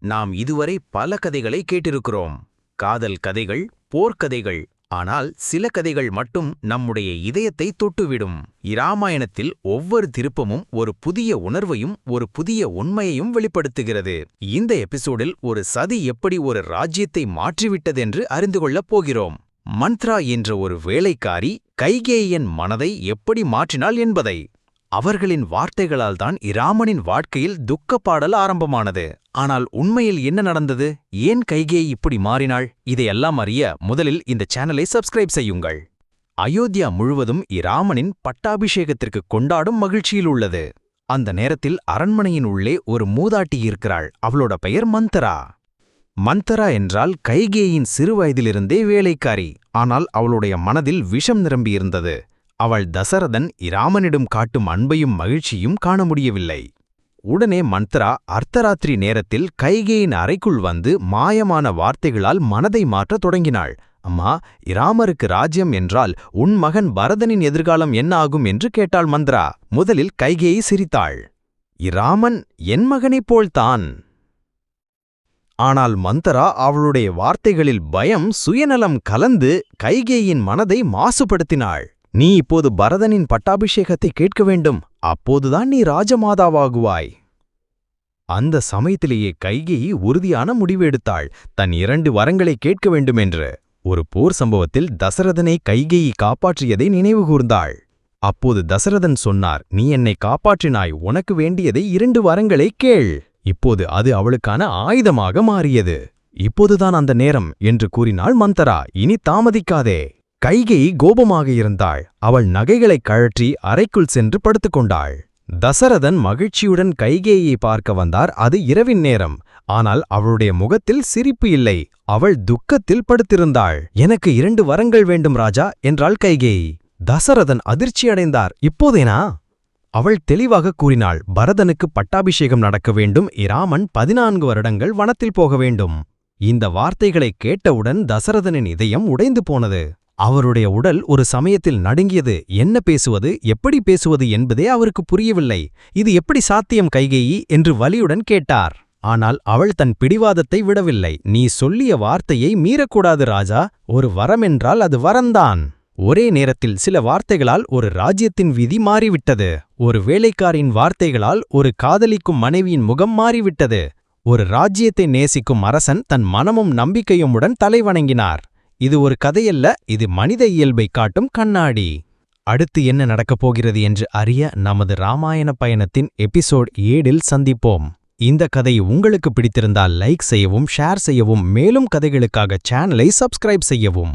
நாம் இதுவரை பல கதைகளை கேட்டிருக்கிறோம். காதல் கதைகள், போர்க்கதைகள். ஆனால் சில கதைகள் மட்டும் நம்முடைய இதயத்தை தொட்டுவிடும். இராமாயணத்தில் ஒவ்வொரு திருப்பமும் ஒரு புதிய உணர்வையும் ஒரு புதிய உண்மையையும் வெளிப்படுத்துகிறது. இந்த எபிசோடில் ஒரு சதி எப்படி ஒரு ராஜ்யத்தை மாற்றிவிட்டதென்று அறிந்து கொள்ளப் போகிறோம். மந்த்ரா என்ற ஒரு வேலைக்காரி கைகேயின் மனதை எப்படி மாற்றினாள் என்பதை. அவர்களின் வார்த்தைகளால் தான் இராமனின் வாழ்க்கையில் துக்கப்பாடல் ஆரம்பமானது. ஆனால் உண்மையில் என்ன நடந்தது? ஏன் கைகேயி இப்படி மாறினாள்? இதையெல்லாம் அறிய முதலில் இந்த சேனலை சப்ஸ்கிரைப் செய்யுங்கள். அயோத்தியா முழுவதும் இராமனின் பட்டாபிஷேகத்திற்கு கொண்டாடும் மகிழ்ச்சியில் உள்ளது. அந்த நேரத்தில் அரண்மனையின் உள்ளே ஒரு மூதாட்டி இருக்கிறாள். அவளோட பெயர் மந்தரா. மந்தரா என்றால் கைகேயின் சிறுவயதிலிருந்தே வேலைக்காரி. ஆனால் அவளுடைய மனதில் விஷம் நிரம்பியிருந்தது. அவள் தசரதன் இராமனிடம் காட்டும் அன்பையும் மகிழ்ச்சியும் காண முடியவில்லை. உடனே மந்த்ரா அர்த்தராத்திரி நேரத்தில் கைகேயின் அறைக்குள் வந்து மாயமான வார்த்தைகளால் மனதை மாற்றத் தொடங்கினாள். அம்மா, இராமருக்கு ராஜ்யம் என்றால் உன் மகன் பரதனின் எதிர்காலம் என்ன ஆகும் என்று கேட்டாள் மந்த்ரா. முதலில் கைகேயி சிரித்தாள். இராமன் என் மகனைப் போல்தான். ஆனால் மந்தரா அவளுடைய வார்த்தைகளில் பயம், சுயநலம் கலந்து கைகேயின் மனதை மாசுபடுத்தினாள். நீ இப்போது பரதனின் பட்டாபிஷேகத்தை கேட்க வேண்டும். அப்போதுதான் நீ ராஜமாதாவாகுவாய். அந்த சமயத்திலேயே கைகேயி உறுதியான முடிவு எடுத்தாள். தன் 2 வரங்களை கேட்க வேண்டுமென்று. ஒரு போர் சம்பவத்தில் தசரதனை கைகேயி காப்பாற்றியதை நினைவுகூர்ந்தாள். அப்போது தசரதன் சொன்னார், நீ என்னை காப்பாற்றினாய், உனக்கு வேண்டியதை 2 வரங்களை கேள். இப்போது அது அவளுக்கான ஆயுதமாக மாறியது. இப்போதுதான் அந்த நேரம் என்று கூறினாள் மந்தரா. இனி தாமதிக்காதே. கைகேயி கோபமாக இருந்தாள். அவள் நகைகளைக் கழற்றி அறைக்குள் சென்று படுத்துக்கொண்டாள். தசரதன் மகிழ்ச்சியுடன் கைகேயை பார்க்க வந்தார். அது இரவின் நேரம். ஆனால் அவளுடைய முகத்தில் சிரிப்பு இல்லை. அவள் துக்கத்தில் படுத்திருந்தாள். எனக்கு 2 வரங்கள் வேண்டும் ராஜா என்றாள் கைகேயி. தசரதன் அதிர்ச்சியடைந்தார். இப்போதேனா? அவள் தெளிவாக கூறினாள், பரதனுக்கு பட்டாபிஷேகம் நடக்க வேண்டும். இராமன் 14 வருடங்கள் வனத்தில் போக வேண்டும். இந்த வார்த்தைகளைக் கேட்டவுடன் தசரதனின் இதயம் உடைந்து போனது. அவருடைய உடல் ஒரு சமயத்தில் நடுங்கியது. என்ன பேசுவது, எப்படி பேசுவது என்பதே அவருக்கு புரியவில்லை. இது எப்படி சாத்தியம் கைகேயி என்று வலியுடன் கேட்டார். ஆனால் அவள் தன் பிடிவாதத்தை விடவில்லை. நீ சொல்லிய வார்த்தையை மீறக்கூடாது ராஜா. ஒரு வரமென்றால் அது வரந்தான். ஒரே நேரத்தில் சில வார்த்தைகளால் ஒரு ராஜ்யத்தின் விதி மாறிவிட்டது. ஒரு வேலைக்காரின் வார்த்தைகளால் ஒரு காதலிக்கும் மனைவியின் முகம் மாறிவிட்டது. ஒரு ராஜ்யத்தை நேசிக்கும் அரசன் தன் மனமும் நம்பிக்கையுமுடன் தலைவணங்கினார். இது ஒரு கதையல்ல, இது மனித இயல்பை காட்டும் கண்ணாடி. அடுத்து என்ன நடக்கப் போகிறது என்று அறிய நமது ராமாயண பயணத்தின் எபிசோட் 7இல் சந்திப்போம். இந்த கதை உங்களுக்கு பிடித்திருந்தால் லைக் செய்யவும், ஷேர் செய்யவும், மேலும் கதைகளுக்காக சேனலை சப்ஸ்கிரைப் செய்யவும்.